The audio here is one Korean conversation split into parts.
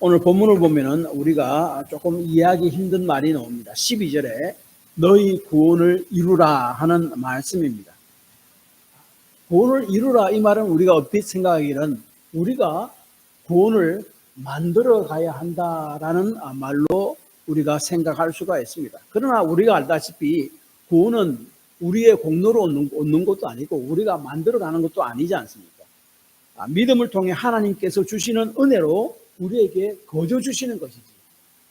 오늘 본문을 보면은 우리가 조금 이해하기 힘든 말이 나옵니다. 12절에 너희 구원을 이루라 하는 말씀입니다. 구원을 이루라 이 말은 우리가 얼핏 생각하기는 우리가 구원을 만들어 가야 한다라는 말로 우리가 생각할 수가 있습니다. 그러나 우리가 알다시피 구원은 우리의 공로로 얻는 것도 아니고 우리가 만들어 가는 것도 아니지 않습니까? 믿음을 통해 하나님께서 주시는 은혜로 우리에게 거저 주시는 것이지,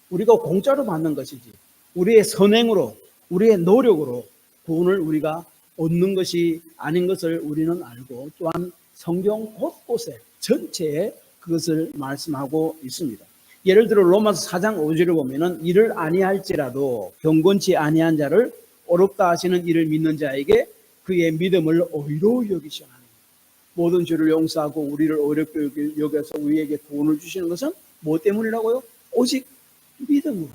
우리가 공짜로 받는 것이지, 우리의 선행으로, 우리의 노력으로 구원을 우리가 얻는 것이 아닌 것을 우리는 알고, 또한 성경 곳곳에 전체에 그것을 말씀하고 있습니다. 예를 들어 로마서 4장 5절을 보면은 이를 아니할지라도 경건치 아니한 자를 어렵다 하시는 이를 믿는 자에게 그의 믿음을 의로 여기시오. 모든 죄를 용서하고 우리를 어렵게 여겨서 우리에게 구원을 주시는 것은 뭐 때문이라고요? 오직 믿음으로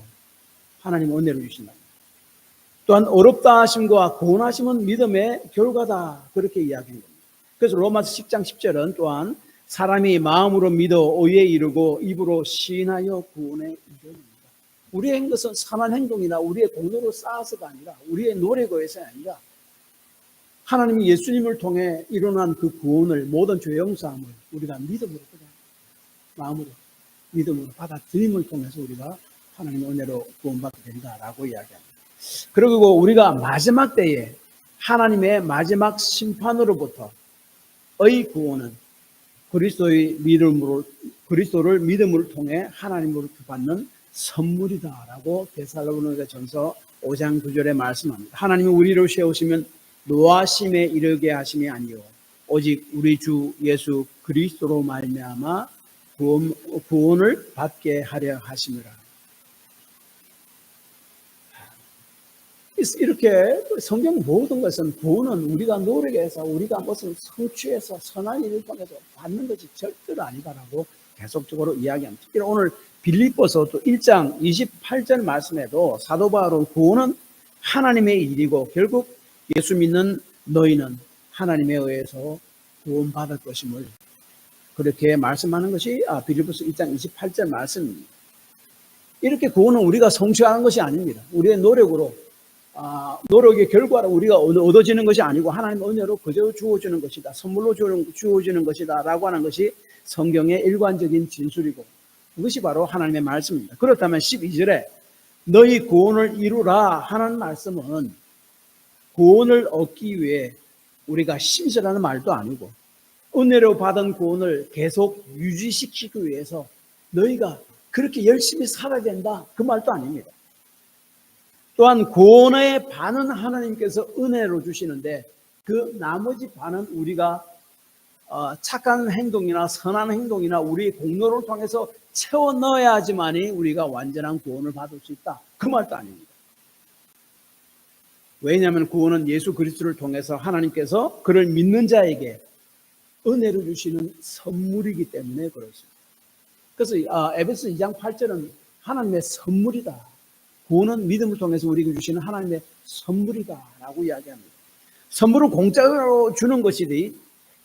하나님 은혜를 주신다. 또한 어렵다 하심과 구원하심은 믿음의 결과다, 그렇게 이야기한 겁니다. 그래서 로마서 10장 10절은 또한 사람이 마음으로 믿어 의에 이르고 입으로 시인하여 구원에 이르는다. 우리의 행것은 선한 행동이나 우리의 공로로 쌓아서가 아니라, 우리의 노력에 의해서가 아니라 하나님이 예수님을 통해 일어난 그 구원을, 모든 죄 용서함을 우리가 믿음으로, 마음으로 믿음으로 받아들임을 통해서 우리가 하나님의 은혜로 구원받게 된다라고 이야기합니다. 그리고 우리가 마지막 때에 하나님의 마지막 심판으로부터의 구원은 그리스도의 믿음으로, 그리스도를 믿음을 통해 하나님으로부터 받는 선물이다라고 데살로니가전서 5장 9절에 말씀합니다. 하나님이 우리를 세우시면 노하심에 이르게 하심이 아니요 오직 우리 주 예수 그리스도로 말미암아 구원을 받게 하려 하심이라. 이렇게 성경 모든 것은 구원은 우리가 노력해서, 우리가 무슨 성취해서 선한 일을 통해서 받는 것이 절대로 아니다라고 계속적으로 이야기합니다. 특히 오늘 빌립보서 또 1장 28절 말씀에도 사도 바울은 구원은 하나님의 일이고 결국 예수 믿는 너희는 하나님에 의해서 구원받을 것임을 그렇게 말씀하는 것이 빌립보서 1장 28절 말씀입니다. 이렇게 구원은 우리가 성취하는 것이 아닙니다. 우리의 노력으로, 노력의 결과로 우리가 얻어지는 것이 아니고 하나님의 은혜로 그저 주어지는 것이다, 선물로 주어지는 것이다 라고 하는 것이 성경의 일관적인 진술이고, 그것이 바로 하나님의 말씀입니다. 그렇다면 12절에 너희 구원을 이루라 하는 말씀은 구원을 얻기 위해 우리가 힘쓰라는 말도 아니고, 은혜로 받은 구원을 계속 유지시키기 위해서 너희가 그렇게 열심히 살아야 된다, 그 말도 아닙니다. 또한 구원의 반은 하나님께서 은혜로 주시는데 그 나머지 반은 우리가 착한 행동이나 선한 행동이나 우리의 공로를 통해서 채워 넣어야지만이 우리가 완전한 구원을 받을 수 있다, 그 말도 아닙니다. 왜냐하면 구원은 예수 그리스도를 통해서 하나님께서 그를 믿는 자에게 은혜를 주시는 선물이기 때문에 그렇습니다. 그래서 에베소 2장 8절은 하나님의 선물이다, 구원은 믿음을 통해서 우리에게 주시는 하나님의 선물이다 라고 이야기합니다. 선물은 공짜로 주는 것이지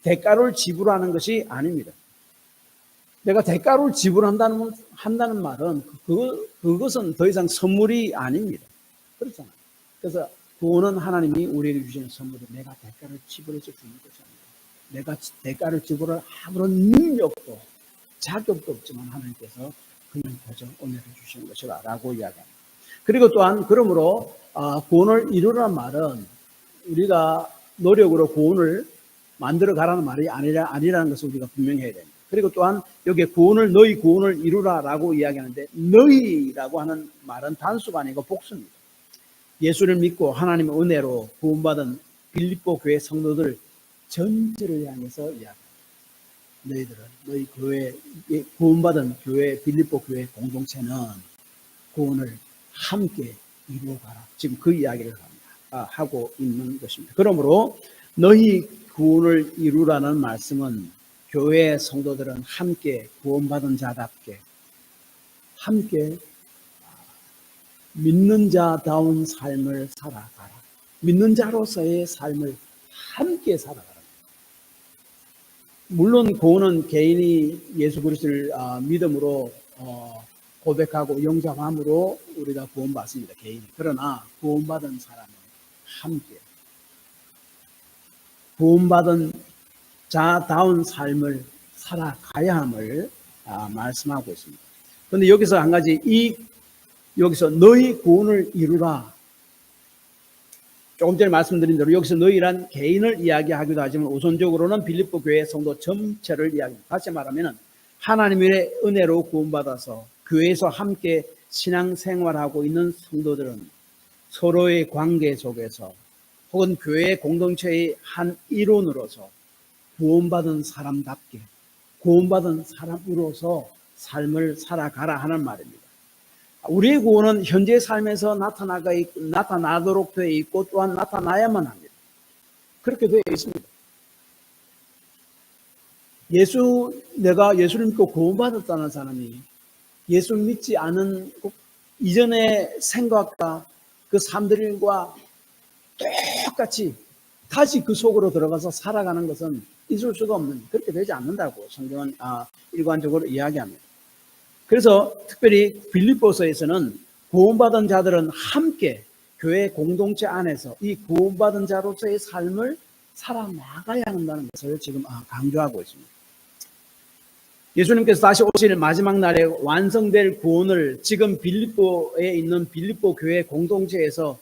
대가를 지불하는 것이 아닙니다. 내가 대가를 지불한다는 말은 그것은 더 이상 선물이 아닙니다. 그렇잖아요. 그래서 구원은 하나님이 우리에게 주시는 선물이 내가 대가를 지불해서 주는 것이 아닙니다. 내가 대가를 지불할 아무런 능력도 자격도 없지만 하나님께서 그냥 그저 은혜를 주시는 것이다 라고 이야기합니다. 그리고 또한 그러므로 구원을 이루라는 말은 우리가 노력으로 구원을 만들어 가라는 말이 아니라는 것을 우리가 분명히 해야 됩니다. 그리고 또한 여기에 너희 구원을 이루라라고 이야기하는데 너희라고 하는 말은 단수가 아니고 복수입니다. 예수를 믿고 하나님의 은혜로 구원받은 빌립보 교회 성도들 전체를 향해서 이야기합니다. 너희 교회, 구원받은 교회, 빌립보 교회 공동체는 구원을 함께 이루어가라, 지금 그 이야기를 하고 있는 것입니다. 그러므로 너희 구원을 이루라는 말씀은 교회 성도들은 함께 구원받은 자답게 함께 믿는 자다운 삶을 살아가라, 믿는 자로서의 삶을 함께 살아가라. 물론 구원은 개인이 예수 그리스도를 믿음으로 고백하고 영접함으로 우리가 구원받습니다. 개인이. 그러나 구원받은 사람은 함께 구원받은 자다운 삶을 살아가야 함을 말씀하고 있습니다. 그런데 여기서 한 가지, 여기서 너희 구원을 이루라. 조금 전에 말씀드린 대로 여기서 너희란 개인을 이야기하기도 하지만 우선적으로는 빌립보 교회 성도 전체를 이야기합니다. 다시 말하면 하나님의 은혜로 구원받아서 교회에서 함께 신앙생활하고 있는 성도들은 서로의 관계 속에서 혹은 교회 공동체의 한 일원으로서 구원받은 사람답게 구원받은 사람으로서 삶을 살아가라 하는 말입니다. 우리의 구원은 현재 삶에서 나타나도록 되어 있고 또한 나타나야만 합니다. 그렇게 되어 있습니다. 내가 예수를 믿고 구원받았다는 사람이 예수 믿지 않은 이전의 생각과 그 삶들과 똑같이 다시 그 속으로 들어가서 살아가는 것은 있을 수가 없는, 그렇게 되지 않는다고 성경은 일관적으로 이야기합니다. 그래서 특별히 빌립보서에서는 구원받은 자들은 함께 교회 공동체 안에서 이 구원받은 자로서의 삶을 살아나가야 한다는 것을 지금 강조하고 있습니다. 예수님께서 다시 오실 마지막 날에 완성될 구원을 지금 빌립보에 있는 빌립보 교회 공동체에서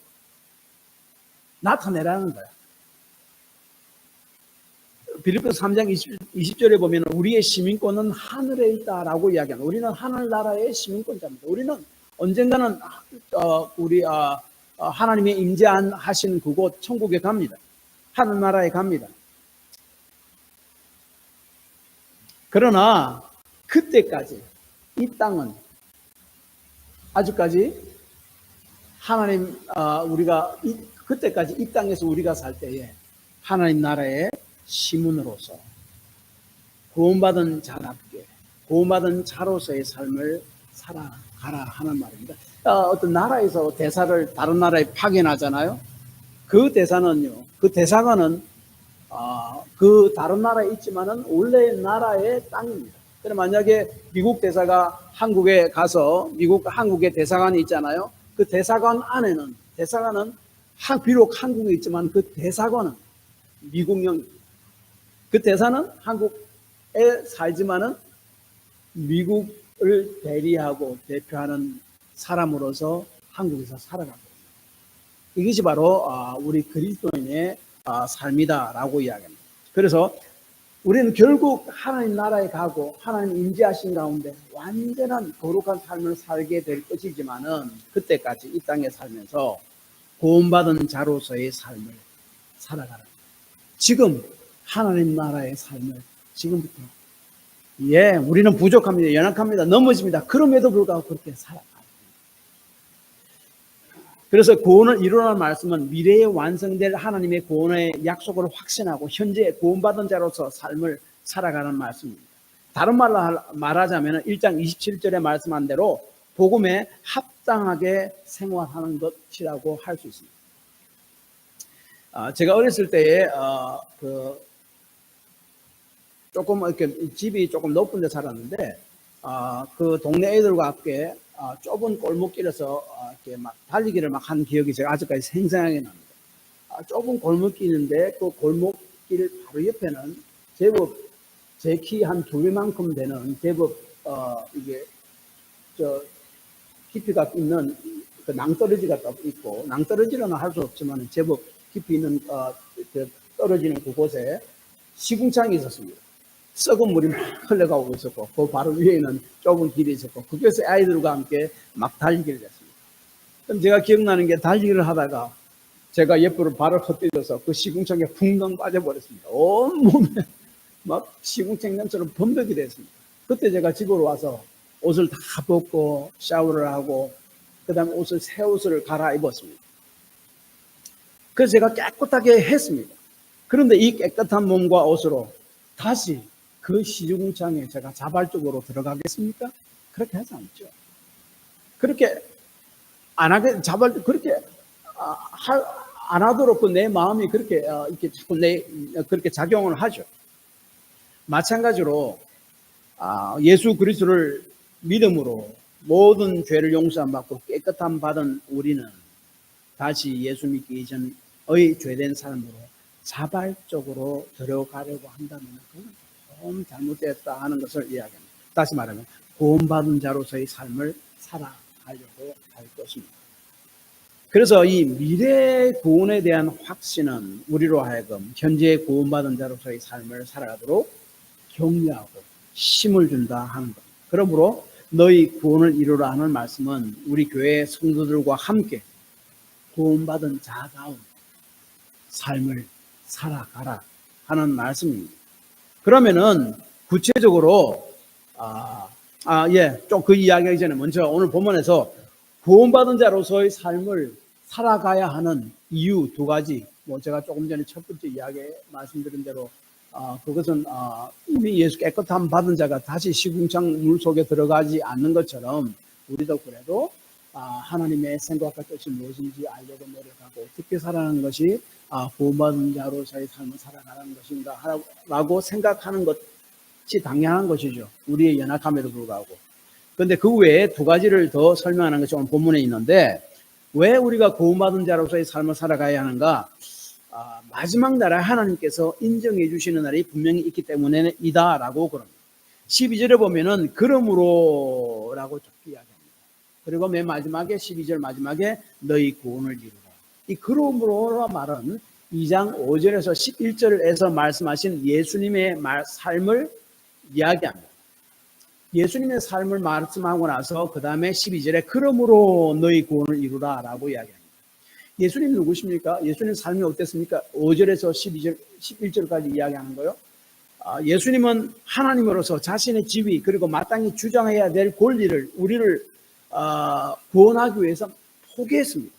나타내라는 거야. 빌립보서 3장 20절에 보면 우리의 시민권은 하늘에 있다라고 이야기합니다. 우리는 하늘나라의 시민권자입니다. 우리는 언젠가는 하나님의 임재하신 그곳 천국에 갑니다. 하늘나라에 갑니다. 그러나 그때까지 이 땅은 아직까지 그때까지 이 땅에서 우리가 살 때에 하나님 나라의 시민으로서 구원받은 자답게 구원받은 자로서의 삶을 살아가라 하는 말입니다. 어떤 나라에서 대사를 다른 나라에 파견하잖아요. 그 대사관은 그 다른 나라에 있지만은 원래 나라의 땅입니다. 그럼 만약에 미국 대사가 한국에 가서 한국의 대사관이 있잖아요. 그 대사관은 비록 한국에 있지만 그 대사관은 미국령, 그 대사는 한국에 살지만은 미국을 대리하고 대표하는 사람으로서 한국에서 살아가고 있습니다. 이것이 바로 우리 그리스도인의 삶이다라고 이야기합니다. 그래서 우리는 결국 하나님 나라에 가고 하나님 임재하신 가운데 완전한 거룩한 삶을 살게 될 것이지만은 그때까지 이 땅에 살면서 구원받은 자로서의 삶을 살아가라. 지금 하나님 나라의 삶을 지금부터 우리는 부족합니다. 연약합니다. 넘어집니다. 그럼에도 불구하고 그렇게 살아가요. 그래서 구원을 이루라는 말씀은 미래에 완성될 하나님의 구원의 약속을 확신하고 현재 구원받은 자로서 삶을 살아가는 말씀입니다. 다른 말로 말하자면 1장 27절에 말씀한 대로 복음에 합당하게 생활하는 것이라고 할 수 있습니다. 제가 어렸을 때에 조금 이렇게 집이 조금 높은 데 살았는데 그 동네 애들과 함께 좁은 골목길에서 이렇게 막 달리기를 막 한 기억이 제가 아직까지 생생하게 납니다. 좁은 골목길인데 그 골목길 바로 옆에는 제법 제 키 한 2배만큼 되는 제법 이게 깊이가 있는 그 낭떠러지가 있고, 낭떠러지라는 할 수 없지만 제법 깊이 있는 떨어지는 그곳에 시궁창이 있었습니다. 썩은 물이 막 흘러가고 있었고, 그 바로 위에는 좁은 길이 있었고, 그곳에 아이들과 함께 막 달리기를 했습니다. 그럼 제가 기억나는 게 달리기를 하다가 제가 옆으로 발을 헛디뎌서 그 시궁창에 쿵덩 빠져버렸습니다. 온몸에 막 시궁창 냄새로 범벅이 됐습니다. 그때 제가 집으로 와서 옷을 다 벗고 샤워를 하고 그 다음에 새 옷을 갈아입었습니다. 그래서 제가 깨끗하게 했습니다. 그런데 이 깨끗한 몸과 옷으로 다시 그 시궁창에 제가 자발적으로 들어가겠습니까? 그렇게 하지 않죠. 그렇게 안 하게 그렇게 안 하도록 내 마음이 그렇게 이렇게 자꾸 그렇게 작용을 하죠. 마찬가지로 예수 그리스도를 믿음으로 모든 죄를 용서함 받고 깨끗함 받은 우리는 다시 예수 믿기 이전의 죄된 삶으로 자발적으로 들어가려고 한다면 그건 좀 잘못됐다 하는 것을 이야기합니다. 다시 말하면 구원받은 자로서의 삶을 살아가려고 할 것입니다. 그래서 이 미래 구원에 대한 확신은 우리로 하여금 현재 구원받은 자로서의 삶을 살아가도록 격려하고 힘을 준다 하는 겁니다. 그러므로 너희 구원을 이루라 하는 말씀은 우리 교회 성도들과 함께 구원받은 자다운 삶을 살아가라 하는 말씀입니다. 그러면은 구체적으로 좀 그 이야기하기 전에 먼저 오늘 본문에서 구원받은 자로서의 삶을 살아가야 하는 이유 두 가지, 제가 조금 전에 첫 번째 이야기 말씀드린 대로 그것은 이미 예수 깨끗함 받은 자가 다시 시궁창 물 속에 들어가지 않는 것처럼 우리도 그래도 하나님의 생각과 뜻이 무엇인지 알려고 노력하고 어떻게 살아가는 것이 구원받은 자로서의 삶을 살아가는 것인가 라고 생각하는 것이 당연한 것이죠. 우리의 연약함에도 불구하고. 그런데 그 외에 두 가지를 더 설명하는 것이 오늘 본문에 있는데, 왜 우리가 구원받은 자로서의 삶을 살아가야 하는가? 마지막 날에 하나님께서 인정해 주시는 날이 분명히 있기 때문이다 라고 그럽니다. 12절에 보면은 그러므로 라고 적게 이야기합니다. 그리고 맨 마지막에 12절 마지막에 너희 구원을 이루라. 이 그러므로 말은 2장 5절에서 11절에서 말씀하신 예수님의 삶을 이야기합니다. 예수님의 삶을 말씀하고 나서 그 다음에 12절에 그러므로 너희 구원을 이루라 라고 이야기합니다. 예수님 누구십니까? 예수님 삶이 어땠습니까? 5절에서 12절, 11절까지 이야기하는 거요. 예수님은 하나님으로서 자신의 지위 그리고 마땅히 주장해야 될 권리를 우리를 구원하기 위해서 포기했습니다.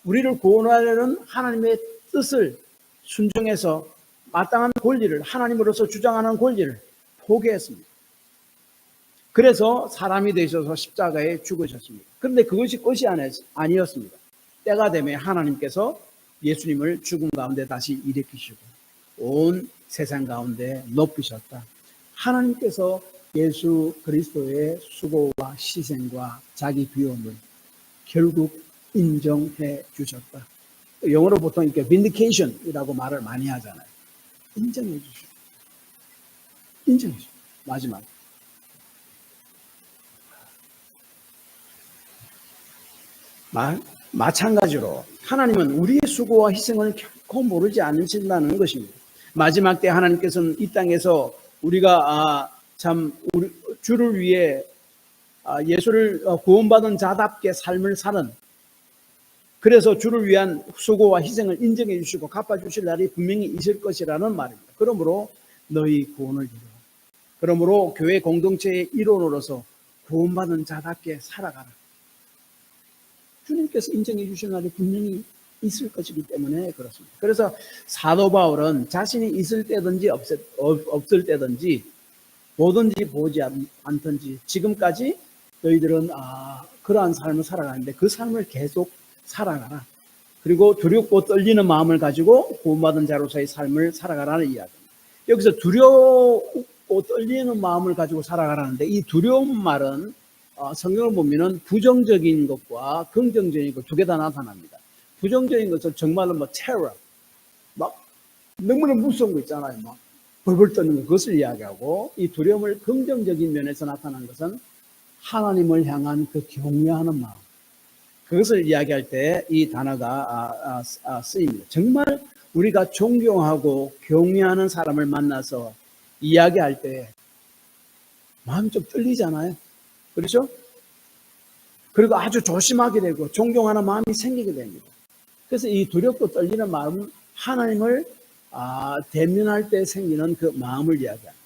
우리를 구원하려는 하나님의 뜻을 순종해서 마땅한 권리를 하나님으로서 주장하는 권리를 포기했습니다. 그래서 사람이 되셔서 십자가에 죽으셨습니다. 그런데 그것이 끝이 아니었습니다. 때가 되면 하나님께서 예수님을 죽음 가운데 다시 일으키시고 온 세상 가운데 높이셨다. 하나님께서 예수 그리스도의 수고와 희생과 자기 비움을 결국 인정해 주셨다. 영어로 보통 이렇게 vindication이라고 말을 많이 하잖아요. 인정해 주셨다. 인정해 주셨다. 마지막. 마찬가지로 하나님은 우리의 수고와 희생을 결코 모르지 않으신다는 것입니다. 마지막 때 하나님께서는 이 땅에서 우리가 우리 주를 위해 예수를 구원받은 자답게 삶을 사는, 그래서 주를 위한 수고와 희생을 인정해 주시고 갚아주실 날이 분명히 있을 것이라는 말입니다. 그러므로 너희 구원을 이루라. 그러므로 교회 공동체의 일원으로서 구원받은 자답게 살아가라. 주님께서 인정해 주신 날이 분명히 있을 것이기 때문에 그렇습니다. 그래서 사도 바울은 자신이 있을 때든지 없을 때든지 보든지 보지 않든지 지금까지 너희들은 그러한 삶을 살아가는데 그 삶을 계속 살아가라. 그리고 두렵고 떨리는 마음을 가지고 구원받은 자로서의 삶을 살아가라는 이야기입니다. 여기서 두렵고 떨리는 마음을 가지고 살아가라는데 이 두려운 말은 성경을 보면은 부정적인 것과 긍정적인 것 두 개 다 나타납니다. 부정적인 것은 정말로 terror, 막 너무나 무서운 거 있잖아요. 막 벌벌 떠는 것, 그것을 이야기하고, 이 두려움을 긍정적인 면에서 나타나는 것은 하나님을 향한 그 경외하는 마음, 그것을 이야기할 때 이 단어가 쓰입니다. 정말 우리가 존경하고 경외하는 사람을 만나서 이야기할 때 마음이 좀 떨리잖아요. 그렇죠? 그리고 아주 조심하게 되고 존경하는 마음이 생기게 됩니다. 그래서 이 두렵고 떨리는 마음은 하나님을 대면할 때 생기는 그 마음을 이야기합니다.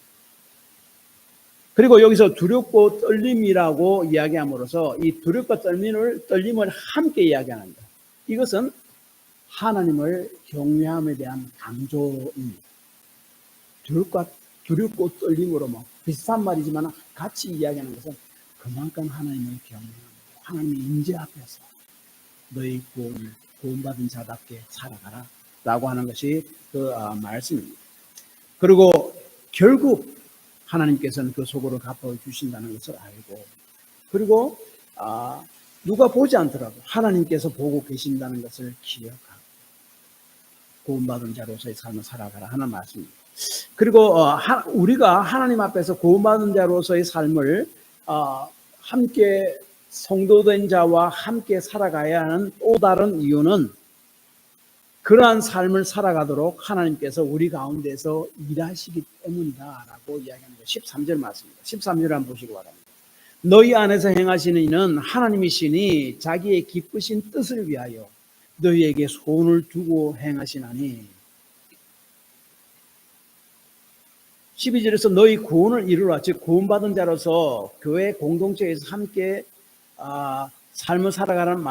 그리고 여기서 두렵고 떨림이라고 이야기함으로써 이 두렵과 떨림을 함께 이야기합니다. 이것은 하나님을 경외함에 대한 강조입니다. 두렵고 떨림으로 비슷한 말이지만 같이 이야기하는 것은 그만큼 하나님을 경외하고 하나님의 임재 앞에서 너희 구원받은 자답게 살아가라 라고 하는 것이 그 말씀입니다. 그리고 결국 하나님께서는 그 소고를 갚아주신다는 것을 알고, 그리고 누가 보지 않더라도 하나님께서 보고 계신다는 것을 기억하고 구원받은 자로서의 삶을 살아가라 하는 말씀입니다. 그리고 우리가 하나님 앞에서 구원받은 자로서의 삶을 함께 성도된 자와 함께 살아가야 하는 또 다른 이유는 그러한 삶을 살아가도록 하나님께서 우리 가운데서 일하시기 때문이다라고 이야기하는 거예요. 13절 말씀입니다. 13절 한번 보시기 바랍니다. 너희 안에서 행하시는 이는 하나님이시니 자기의 기쁘신 뜻을 위하여 너희에게 소원을 두고 행하시나니. 12절에서 너희 구원을 이루라, 즉 구원받은 자로서 교회 공동체에서 함께 삶을 살아가는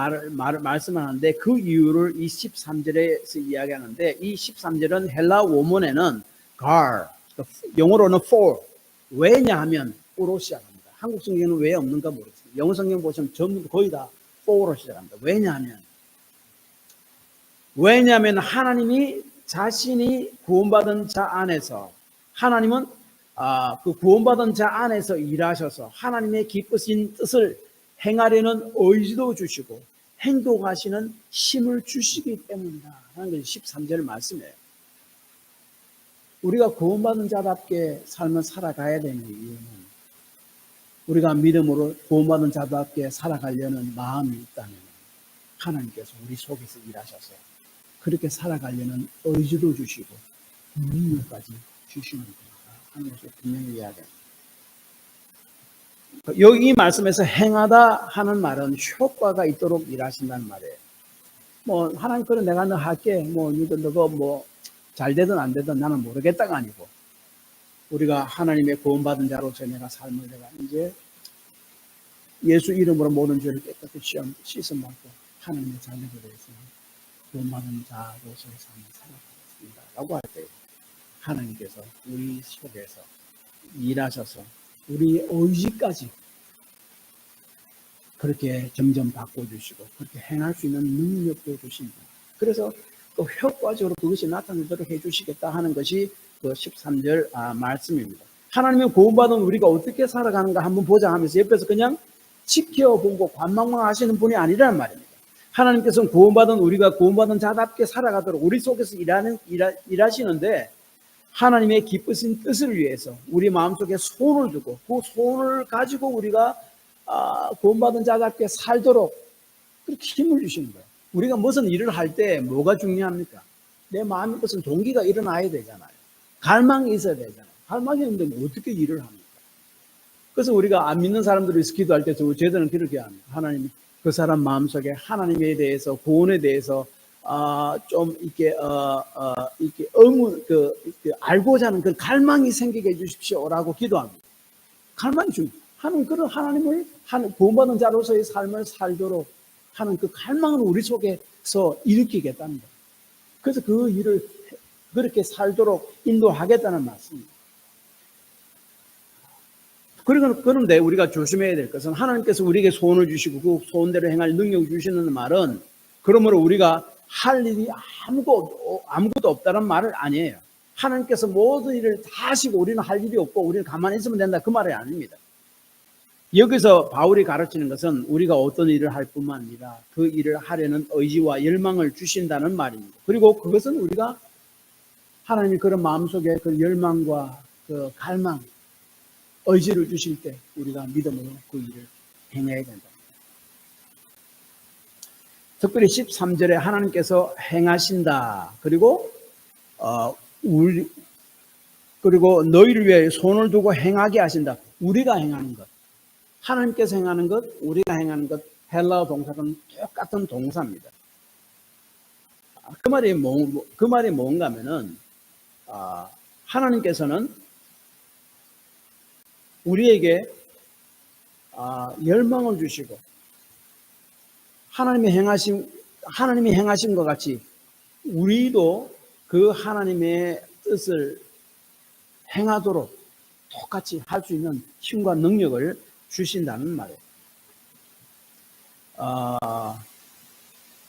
말씀을 하는데, 그 이유를 이 13절에서 이야기하는데, 이 13절은 헬라 원문에는 gar, 영어로는 for, 왜냐하면 for로 시작합니다. 한국 성경은 왜 없는가 모르겠어요. 영어 성경 보시면 전부 거의 다 for로 시작합니다. 왜냐하면 하나님이 자신이 구원받은 자 안에서, 하나님은 그 구원받은 자 안에서 일하셔서 하나님의 기쁘신 뜻을 행하려는 의지도 주시고 행동하시는 힘을 주시기 때문이다 하는 것이 13절 말씀이에요. 우리가 구원받은 자답게 삶을 살아가야 되는 이유는, 우리가 믿음으로 구원받은 자답게 살아가려는 마음이 있다면 하나님께서 우리 속에서 일하셔서 그렇게 살아가려는 의지도 주시고 능력까지 주시는 겁니다 하는 것을 분명히 이야기합니다. 여기 이 말씀에서 행하다 하는 말은 효과가 있도록 일하신다는 말이에요. 뭐 하나님 그래 내가 너 할게, 뭐 너가 뭐 잘 되든 안 되든 나는 모르겠다가 아니고, 우리가 하나님의 구원받은 자로서 내가 삶을 내가 이제 예수 이름으로 모든 죄를 깨끗이 씻어먹고 하나님의 자녀들에 대해서 구원받은 자로서의 삶을 살아가겠습니다 라고 할 때 하나님께서 우리 속에서 일하셔서 우리 의지까지 그렇게 점점 바꿔주시고 그렇게 행할 수 있는 능력도 주십니다. 그래서 또 효과적으로 그것이 나타나도록 해주시겠다 하는 것이 그 13절 말씀입니다. 하나님의 구원받은 우리가 어떻게 살아가는가 한번 보자 하면서 옆에서 그냥 지켜보고 관망만 하시는 분이 아니라는 말입니다. 하나님께서는 우리가 구원받은 자답게 살아가도록 우리 속에서 일하시는데, 하나님의 기쁘신 뜻을 위해서 우리 마음속에 소원을 두고 그 소원을 가지고 우리가 구원받은 자답게 살도록 그렇게 힘을 주시는 거예요. 우리가 무슨 일을 할 때 뭐가 중요합니까? 내 마음에 무슨 동기가 일어나야 되잖아요. 갈망이 있어야 되잖아요. 갈망이 없는데 어떻게 일을 합니까? 그래서 우리가 안 믿는 사람들이 있어 기도할 때 저희들은 그렇게 합니다. 하나님, 그 사람 마음속에 하나님에 대해서, 구원에 대해서 좀 이렇게 알고자 하는 그 갈망이 생기게 해주십시오라고 기도합니다. 갈망이 중요해요. 하나님을 구원받은 자로서의 삶을 살도록 하는 그 갈망을 우리 속에서 일으키겠다는 거예요. 그래서 그 일을 그렇게 살도록 인도하겠다는 말씀입니다. 그런데 우리가 조심해야 될 것은, 하나님께서 우리에게 소원을 주시고 그 소원대로 행할 능력을 주시는 말은 그러므로 우리가 할 일이 아무것도 없다는 말은 아니에요. 하나님께서 모든 일을 다 하시고 우리는 할 일이 없고 우리는 가만히 있으면 된다, 그 말이 아닙니다. 여기서 바울이 가르치는 것은 우리가 어떤 일을 할 뿐만 아니라 그 일을 하려는 의지와 열망을 주신다는 말입니다. 그리고 그것은 우리가 하나님이 그런 마음속에 그 열망과 그 갈망, 의지를 주실 때 우리가 믿음으로 그 일을 행해야 된다. 특별히 13절에 하나님께서 행하신다. 그리고 너희를 위해 손을 두고 행하게 하신다. 우리가 행하는 것, 하나님께서 행하는 것, 우리가 행하는 것, 헬라어 동사는 똑같은 동사입니다. 그 말이 뭔가 하면은, 하나님께서는 우리에게 열망을 주시고 하나님이 행하신 것 같이 우리도 그 하나님의 뜻을 행하도록 똑같이 할 수 있는 힘과 능력을 주신다는 말이에요.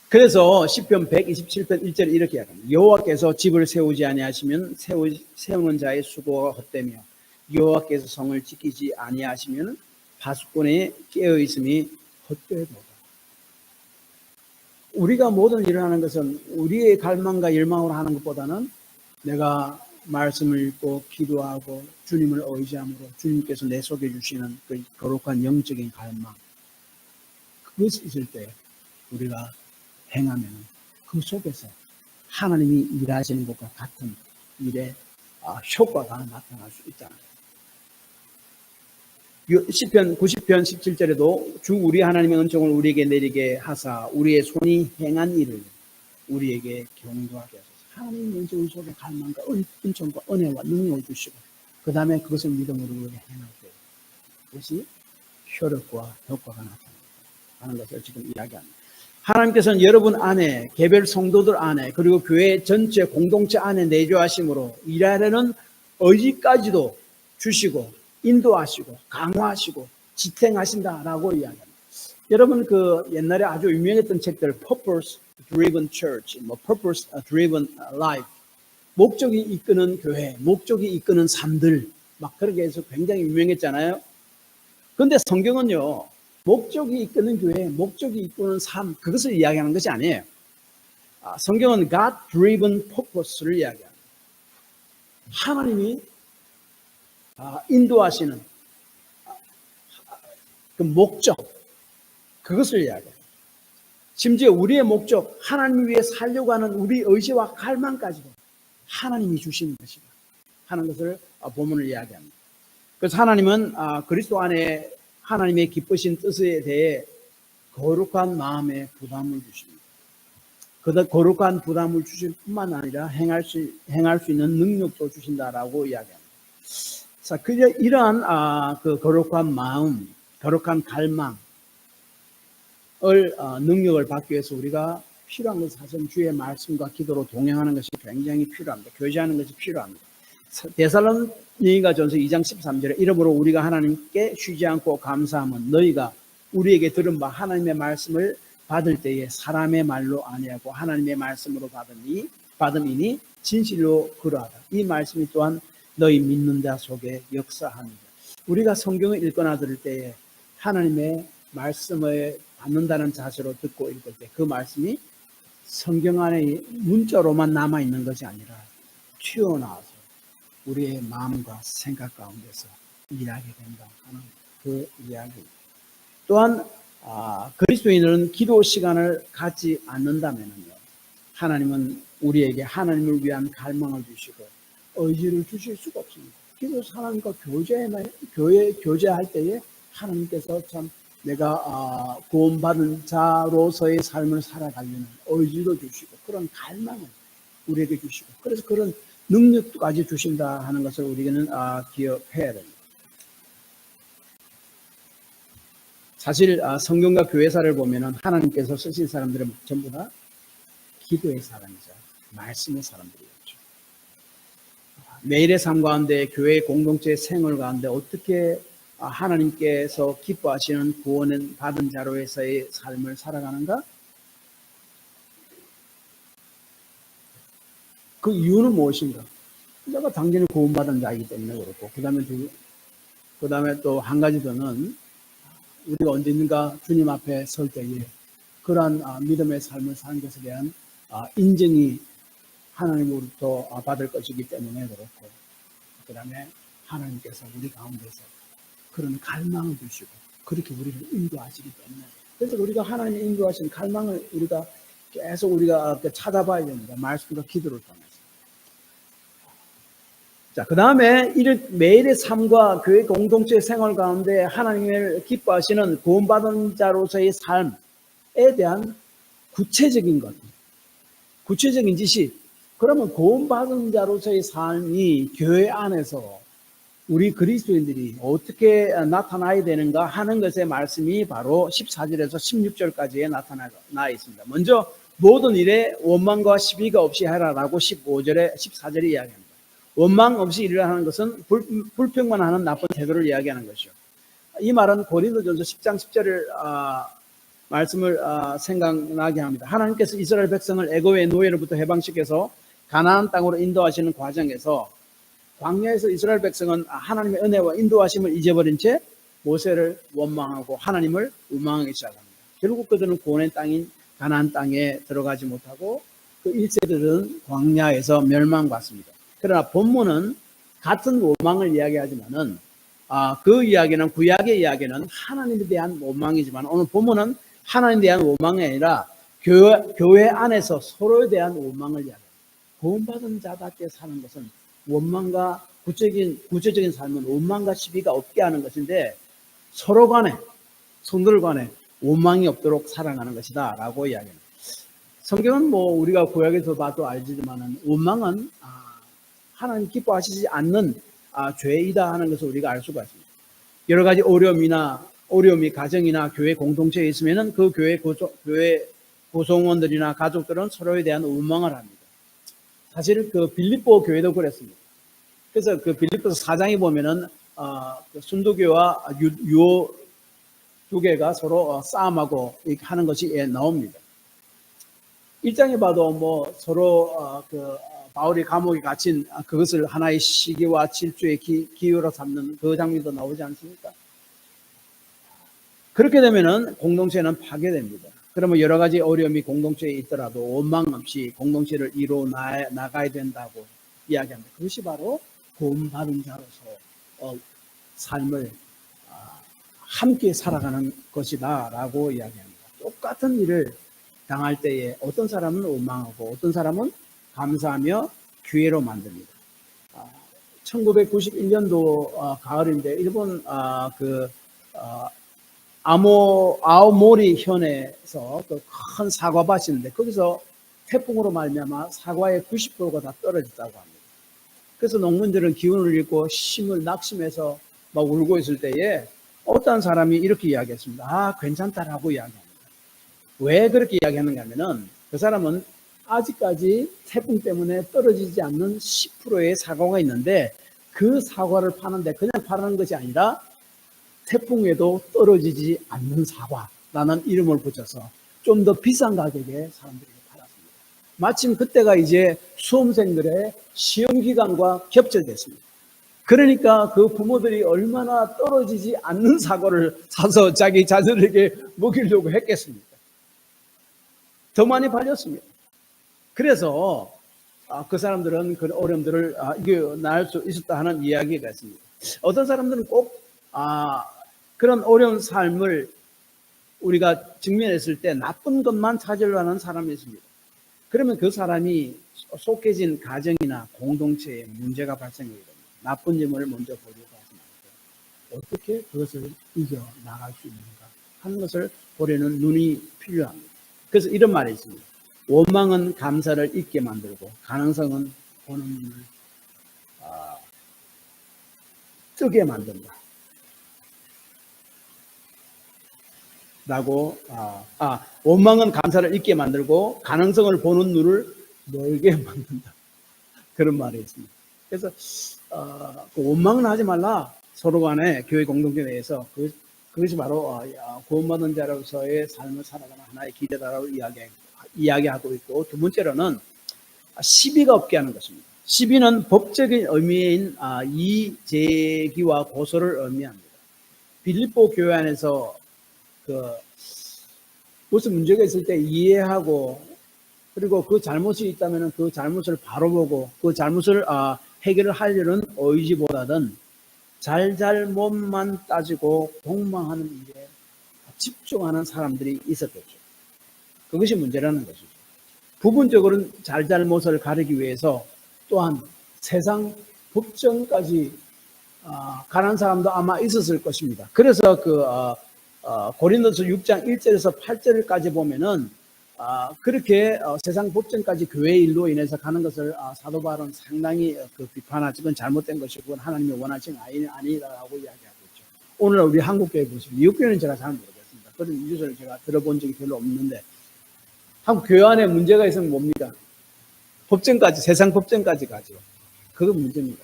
그래서 시편 127편 1절에 이렇게 이야기합니다. 여호와께서 집을 세우지 아니하시면 세우는 자의 수고가 헛되며 여호와께서 성을 지키지 아니하시면 파수꾼의 깨어 있음이 헛되도다. 우리가 모든 일을 하는 것은 우리의 갈망과 열망으로 하는 것보다는 내가 말씀을 읽고 기도하고 주님을 의지함으로 주님께서 내 속에 주시는 그 거룩한 영적인 갈망, 그것이 있을 때 우리가 행하면 그 속에서 하나님이 일하시는 것과 같은 일의 효과가 나타날 수 있잖아요. 시편 90편 17절에도 주 우리 하나님의 은총을 우리에게 내리게 하사 우리의 손이 행한 일을 우리에게 경고하게 하소서. 하나님의 은총 속에 갈망과 은총과 은혜와 능력을 주시고 그 다음에 그것을 믿음으로 우리에게 행할 때 그것이 효력과 효과가 나타납니다 하는 것을 지금 이야기합니다. 하나님께서는 여러분 안에, 개별 성도들 안에, 그리고 교회 전체 공동체 안에 내주하심으로 일하려는 의지까지도 주시고 인도하시고 강화하시고 지탱하신다라고 이야기합니다. 여러분 그 옛날에 아주 유명했던 책들 Purpose Driven Church, Purpose Driven Life, 목적이 이끄는 교회, 목적이 이끄는 삶들 막 그렇게 해서 굉장히 유명했잖아요. 그런데 성경은요, 목적이 이끄는 교회, 목적이 이끄는 삶, 그것을 이야기하는 것이 아니에요. 성경은 God-driven purpose를 이야기합니다. 하나님이 인도하시는 그 목적, 그것을 이야기해요. 심지어 우리의 목적, 하나님 위해 살려고 하는 우리 의지와 갈망까지도 하나님이 주시는 것이다 하는 것을 본문을 이야기합니다. 그래서 하나님은 그리스도 안에 하나님의 기쁘신 뜻에 대해 거룩한 마음의 부담을 주십니다. 그 거룩한 부담을 주실 뿐만 아니라 행할 수 있는 능력도 주신다라고 이야기합니다. 자, 이러한 그 거룩한 마음, 거룩한 갈망을 능력을 받기 위해서 우리가 필요한 것은 사실 주의 말씀과 기도로 동행하는 것이 굉장히 필요합니다. 교제하는 것이 필요합니다. 데살로니가전서 2장 13절에 이러므로 우리가 하나님께 쉬지 않고 감사함은 너희가 우리에게 들은 바 하나님의 말씀을 받을 때에 사람의 말로 아니하고 하나님의 말씀으로 받음이니 진실로 그러하다. 이 말씀이 또한 너희 믿는 자 속에 역사합니다. 우리가 성경을 읽거나 들을 때에 하나님의 말씀을 받는다는 자세로 듣고 읽을 때 그 말씀이 성경 안에 문자로만 남아있는 것이 아니라 튀어나와서 우리의 마음과 생각 가운데서 일하게 된다 하는 그 이야기. 또한 그리스도인은 기도 시간을 갖지 않는다면요, 하나님은 우리에게 하나님을 위한 갈망을 주시고 의지를 주실 수가 없습니다. 기도 하나님과 교제할 때에 하나님께서 참 내가 구원받은 자로서의 삶을 살아가려는 의지도 주시고 그런 갈망을 우리에게 주시고 그래서 그런 능력까지 주신다 하는 것을 우리는 기억해야 됩니다. 사실 성경과 교회사를 보면 하나님께서 쓰신 사람들은 전부 다 기도의 사람이자 말씀의 사람들이었죠. 매일의 삶 가운데 교회 공동체의 생활 가운데 어떻게 하나님께서 기뻐하시는 구원을 받은 자로서의 삶을 살아가는가? 그 이유는 무엇인가? 내가 당연히 구원받은 자이기 때문에 그렇고 그 다음에 또 한 가지 더는 우리가 언젠가 주님 앞에 설 때에 그러한 믿음의 삶을 사는 것에 대한 인정이 하나님으로부터 받을 것이기 때문에 그렇고 그 다음에 하나님께서 우리 가운데서 그런 갈망을 주시고 그렇게 우리를 인도하시기 때문에 그래서 우리가 하나님의 인도하신 갈망을 우리가 계속 우리가 찾아봐야 됩니다. 말씀과 기도를 통해서. 자, 그 다음에 매일의 삶과 교회 공동체 생활 가운데 하나님을 기뻐하시는 구원받은 자로서의 삶에 대한 구체적인 것, 구체적인 지식. 그러면 구원받은 자로서의 삶이 교회 안에서 우리 그리스도인들이 어떻게 나타나야 되는가 하는 것의 말씀이 바로 14절에서 16절까지에 나타나 있습니다. 먼저 모든 일에 원망과 시비가 없이 하라라고 15절에 14절에 이야기합니다. 원망 없이 일을 하는 것은 불평만 하는 나쁜 태도를 이야기하는 것이죠. 이 말은 고린도전서 10장 10절을 말씀을 생각나게 합니다. 하나님께서 이스라엘 백성을 애굽의 노예로부터 해방시켜서 가나안 땅으로 인도하시는 과정에서 광야에서 이스라엘 백성은 하나님의 은혜와 인도하심을 잊어버린 채 모세를 원망하고 하나님을 원망하기 시작합니다. 결국 그들은 구원의 땅인 가나안 땅에 들어가지 못하고 그 1세들은 광야에서 멸망받습니다. 그러나 본문은 같은 원망을 이야기하지만은 그 이야기는 구약의 이야기는 하나님에 대한 원망이지만 오늘 본문은 하나님에 대한 원망이 아니라 교회 안에서 서로에 대한 원망을 이야기합니다. 구원받은 자답게 사는 것은 원망과 구체적인 삶은 원망과 시비가 없게 하는 것인데 서로 간에 성도들 간에 원망이 없도록 살아가는 것이다 라고 이야기합니다. 성경은 뭐 우리가 구약에서 봐도 알지만은 원망은 하나님 기뻐하시지 않는 죄이다 하는 것을 우리가 알 수가 있습니다. 여러 가지 어려움이 가정이나 교회 공동체에 있으면은 그 교회 구성원들이나 가족들은 서로에 대한 원망을 합니다. 사실 그 빌립보 교회도 그랬습니다. 그래서 그 빌립보서 4장에 보면은 그 순도교와 유오 두 개가 서로 싸움하고 이렇게 하는 것이 나옵니다. 1장에 봐도 뭐 서로 바울이 감옥에 갇힌 그것을 하나의 시기와 질주의 기회로 삼는 그 장면도 나오지 않습니까? 그렇게 되면은 공동체는 파괴됩니다. 그러면 여러 가지 어려움이 공동체에 있더라도 원망 없이 공동체를 이루어 나가야 된다고 이야기합니다. 그것이 바로 구원받은 자로서 삶을 함께 살아가는 것이다 라고 이야기합니다. 똑같은 일을 당할 때에 어떤 사람은 원망하고 어떤 사람은 감사하며 기회로 만듭니다. 1991년도 가을인데 일본 아오모리 현에서 그 큰 사과밭이 있는데 거기서 태풍으로 말미암아 사과의 90%가 다 떨어졌다고 합니다. 그래서 농민들은 기운을 잃고 심을 낙심해서 막 울고 있을 때에 어떤 사람이 이렇게 이야기했습니다. 괜찮다라고 이야기합니다. 왜 그렇게 이야기하는가 하면은 그 사람은 아직까지 태풍 때문에 떨어지지 않는 10%의 사과가 있는데 그 사과를 파는데 그냥 파는 것이 아니라 태풍에도 떨어지지 않는 사과라는 이름을 붙여서 좀 더 비싼 가격에 사람들에게 팔았습니다. 마침 그때가 이제 수험생들의 시험 기간과 겹쳐졌습니다. 그러니까 그 부모들이 얼마나 떨어지지 않는 사과를 사서 자기 자녀들에게 먹이려고 했겠습니까? 더 많이 팔렸습니다. 그래서 그 사람들은 그 어려움들을 이겨낼 수 있었다 하는 이야기가 있습니다. 어떤 사람들은 꼭 그런 어려운 삶을 우리가 직면했을 때 나쁜 것만 찾으려는 사람이 있습니다. 그러면 그 사람이 속해진 가정이나 공동체에 문제가 발생하게 됩니다. 나쁜 점을 먼저 보려고 하지 말고 어떻게 그것을 이겨나갈 수 있는가 하는 것을 보려는 눈이 필요합니다. 그래서 이런 말이 있습니다. 원망은 감사를 잊게 만들고 가능성은 보는 눈을 뜨게 만든다. 라고 원망은 감사를 잊게 만들고 가능성을 보는 눈을 멀게 만든다. 그런 말이 있습니다. 그래서 원망은 하지 말라. 서로 간에 교회 공동체 내에서 그것이 바로 구원받은 자로서의 삶을 살아가는 하나의 기대다라고 이야기하고 있고, 두 번째로는 시비가 없게 하는 것입니다. 시비는 법적인 의미인 이의제기와 고소를 의미합니다. 빌립보 교회 안에서 무슨 문제가 있을 때 이해하고 그리고 그 잘못이 있다면 그 잘못을 바로 보고 그 잘못을 해결을 하려는 의지보다는 잘잘못만 따지고 폭망하는 일에 집중하는 사람들이 있었겠죠. 그것이 문제라는 것이죠. 부분적으로는 잘잘못을 가리기 위해서 또한 세상 법정까지 가는 사람도 아마 있었을 것입니다. 그래서 고린도서 6장 1절에서 8절까지 보면은 그렇게 세상 법정까지 교회 일로 인해서 가는 것을 사도 바울은 상당히 비판하지, 그건 잘못된 것이고 그건 하나님의 원하신 아니라고 이야기하고 있죠. 오늘 우리 한국교회 보시면, 미국교회는 제가 잘 모르겠습니다. 그런 뉴스를 제가 들어본 적이 별로 없는데, 한국 교회 안에 문제가 있으면 뭡니까? 법정까지, 세상 법정까지 가죠. 그건 문제입니다.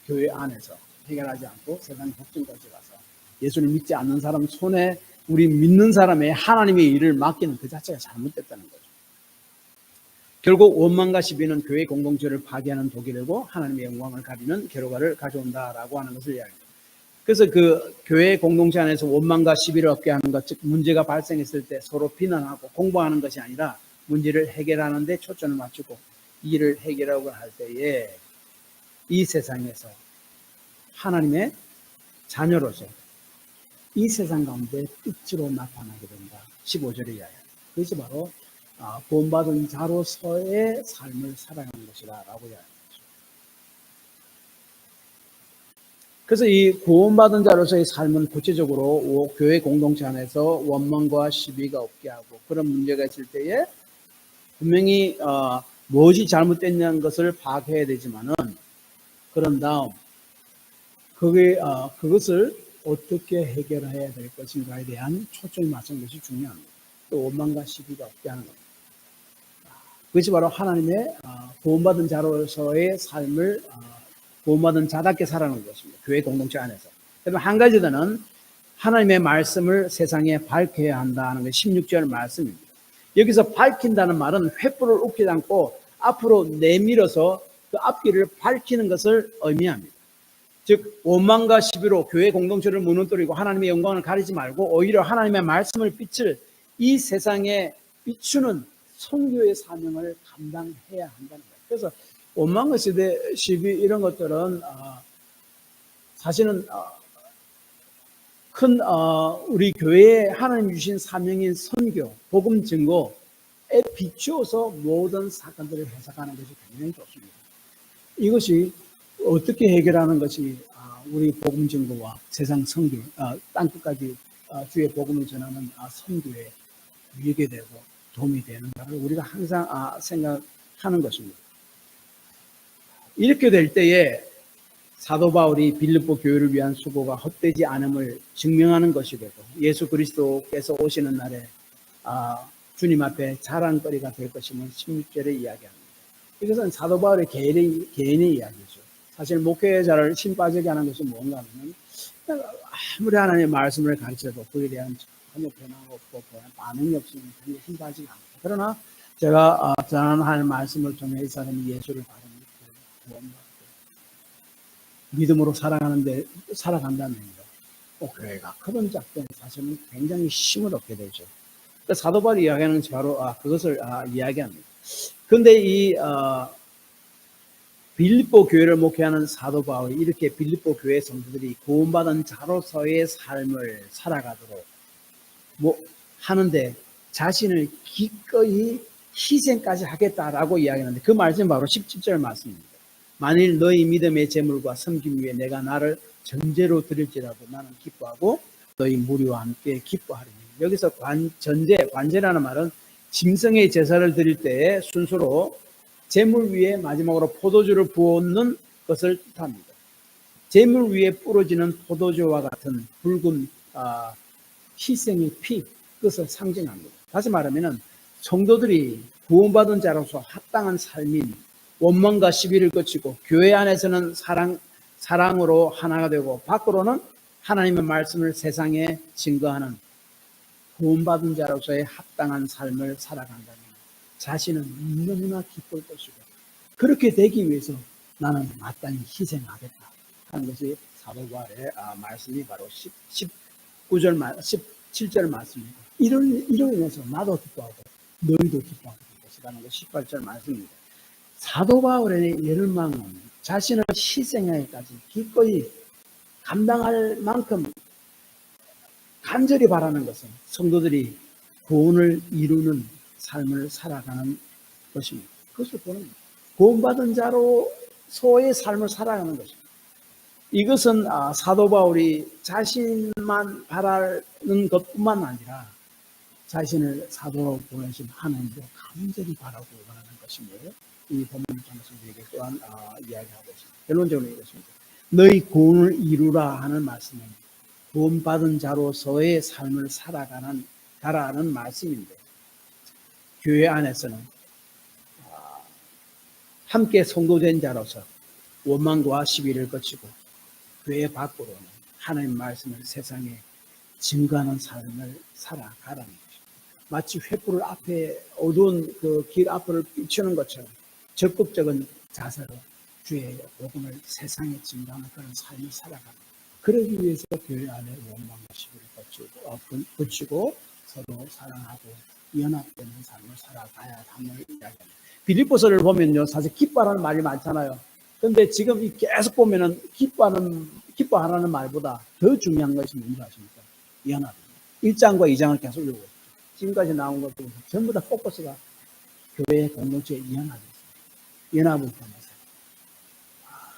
교회 안에서 해결하지 않고 세상 법정까지 가서 예수를 믿지 않는 사람 손에 우리 믿는 사람의 하나님의 일을 맡기는 그 자체가 잘못됐다는 거죠. 결국 원망과 시비는 교회 공동체를 파괴하는 독이 되고 하나님의 영광을 가리는 결과를 가져온다라고 하는 것을 이야기합니다. 그래서 그 교회 공동체 안에서 원망과 시비를 얻게 하는 것, 즉 문제가 발생했을 때 서로 비난하고 공방하는 것이 아니라 문제를 해결하는 데 초점을 맞추고 이를 해결하고 할 때에 이 세상에서 하나님의 자녀로서 이 세상 가운데 빛으로 나타나게 된다. 15절에 이야기합니다. 그것이 바로 구원받은 자로서의 삶을 살아가는 것이다 라고 이야기합니다. 그래서 이 구원받은 자로서의 삶은 구체적으로 교회 공동체 안에서 원망과 시비가 없게 하고 그런 문제가 있을 때에 분명히 무엇이 잘못됐냐는 것을 파악해야 되지만은 그런 다음 그것을 어떻게 해결해야 될 것인가에 대한 초점이 맞춘 것이 중요합니다. 또 원망과 시비가 없게 하는 겁니다. 그것이 바로 하나님의 구원받은 자로서의 삶을 구원받은 자답게 살아가는 것입니다. 교회 공동체 안에서. 그다음에 한 가지 더는 하나님의 말씀을 세상에 밝혀야 한다는 게 16절 말씀입니다. 여기서 밝힌다는 말은 횃불을 웃기지 않고 앞으로 내밀어서 그 앞길을 밝히는 것을 의미합니다. 즉 원망과 시비로 교회 공동체를 무너뜨리고 하나님의 영광을 가리지 말고 오히려 하나님의 말씀을 빛을 이 세상에 비추는 선교의 사명을 감당해야 한다는 거예요. 그래서 원망과 시비 이런 것들은 사실은 큰 우리 교회에 하나님 주신 사명인 선교, 복음 증거에 비추어서 모든 사건들을 해석하는 것이 굉장히 좋습니다. 이것이 어떻게 해결하는 것이 우리 복음 증거와 세상 선교, 땅끝까지 주의 복음을 전하는 선교에 유익이 되고 도움이 되는가를 우리가 항상 생각하는 것입니다. 이렇게 될 때에 사도 바울이 빌립보 교회를 위한 수고가 헛되지 않음을 증명하는 것이 되고 예수 그리스도께서 오시는 날에 주님 앞에 자랑거리가 될 것임을 16절에 이야기합니다. 이것은 사도 바울의 개인의 이야기죠. 사실 목회자를 신 빠지게 하는 것은 뭔가 하면 아무리 하나님의 말씀을 가르쳐도 그에 대한 전혀 변화가 없고 반응이 없으면 전혀 힘 빠지지 않고 그러나 제가 전하는 하나님의 말씀을 통해 이 사람이 예수를 바로 믿고 구원받고 믿음으로 살아간다면 교회가 크든 작든 사실은 굉장히 힘을 얻게 되죠. 그러니까 사도 바울이 이야기하는 것이 바로 그것을 이야기합니다. 그런데 이 빌립보 교회를 목회하는 사도 바울이 이렇게 빌립보 교회 성도들이 구원받은 자로서의 삶을 살아가도록 하는데 자신을 기꺼이 희생까지 하겠다라고 이야기하는데 그 말씀은 바로 17절 말씀입니다. 만일 너희 믿음의 재물과 섬김 위에 내가 나를 전제로 드릴지라도 나는 기뻐하고 너희 무리와 함께 기뻐하리니. 여기서 관제라는 말은 짐승의 제사를 드릴 때에 순서로 재물 위에 마지막으로 포도주를 부어놓는 것을 뜻합니다. 재물 위에 뿌려지는 포도주와 같은 붉은 희생의 피, 그것을 상징합니다. 다시 말하면 성도들이 구원받은 자로서 합당한 삶인 원망과 시비를 거치고 교회 안에서는 사랑으로 하나가 되고 밖으로는 하나님의 말씀을 세상에 증거하는 구원받은 자로서의 합당한 삶을 살아간다면 자신은 너무나 기쁠 것이고 그렇게 되기 위해서 나는 마땅히 희생하겠다 하는 것이 사도 바울의 말씀이 바로 17절 말씀입니다. 이로 인해서 나도 기뻐하고 너희도 기뻐하게 될 것이라는 것이 18절 말씀입니다. 사도 바울의 열망은 자신을 희생하기까지 기꺼이 감당할 만큼 간절히 바라는 것은 성도들이 구원을 이루는 삶을 살아가는 것입니다. 그것을 보는 구원받은 자로서의 삶을 살아가는 것입니다. 이것은 사도 바울이 자신만 바라는 것뿐만 아니라 자신을 사도로 보내신 하나님도 간절히 바라고 원하는 것이므로 이 본문을 통해서 우리에게 또한 이야기하고 있습니다. 결론적으로 이것입니다. 너희 구원을 이루라 하는 말씀은 구원받은 자로서의 삶을 살아가라는 말씀인데 교회 안에서는 함께 성도된 자로서 원망과 시비를 거치고 교회 밖으로는 하나님 말씀을 세상에 증거하는 삶을 살아가라는 것입니다. 마치 횃불을 앞에 어두운 그 길 앞을 비추는 것처럼 적극적인 자세로 주의 복음을 세상에 증가하는 그런 삶을 살아가는, 그러기 위해서 교회 안에 원망과 시비를 거치고 서로 사랑하고 연합되는 삶을 살아가야 함을 이야기합니다. 빌립보서를 보면요, 사실 기뻐하라는 말이 많잖아요. 그런데 지금 계속 보면은 기뻐하라는 말보다 더 중요한 것이 뭔지 아십니까? 연합입니다. 1장과 2장을 계속 읽고 지금까지 나온 것들 전부 다 포커스가 교회의 공동체의 연합입니다. 연합을 통해서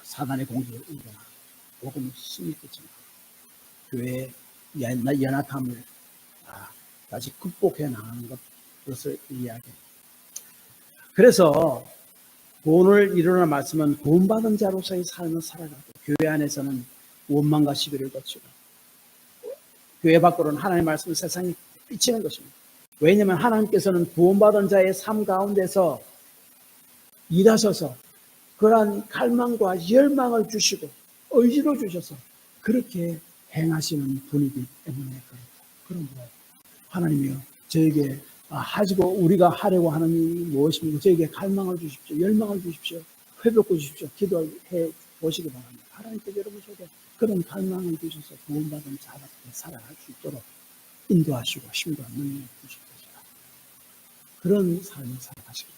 사단의 공격을 이겨나가고 복음을 힘있게 전하고 교회의 연합함을 다시 극복해 나가는 것을 이야기합니다. 그래서 구원을 이루는 말씀은 구원받은 자로서의 삶을 살아가고 교회 안에서는 원망과 시비를 거치고 교회 밖으로는 하나님의 말씀을 세상에 비치는 것입니다. 왜냐하면 하나님께서는 구원받은 자의 삶 가운데서 일하셔서 그러한 갈망과 열망을 주시고 의지로 주셔서 그렇게 행하시는 분이기 때문에 그런 거예요. 하나님이요, 저에게 하시고 우리가 하려고 하는 일이 무엇입니까? 저에게 갈망을 주십시오. 열망을 주십시오. 회복해 주십시오. 기도해 보시기 바랍니다. 하나님께서 여러분에게 그런 갈망을 주셔서 구원받은 자답게 살아갈 수 있도록 인도하시고 힘과 능력 주실 것이다. 그런 삶을 살아가시기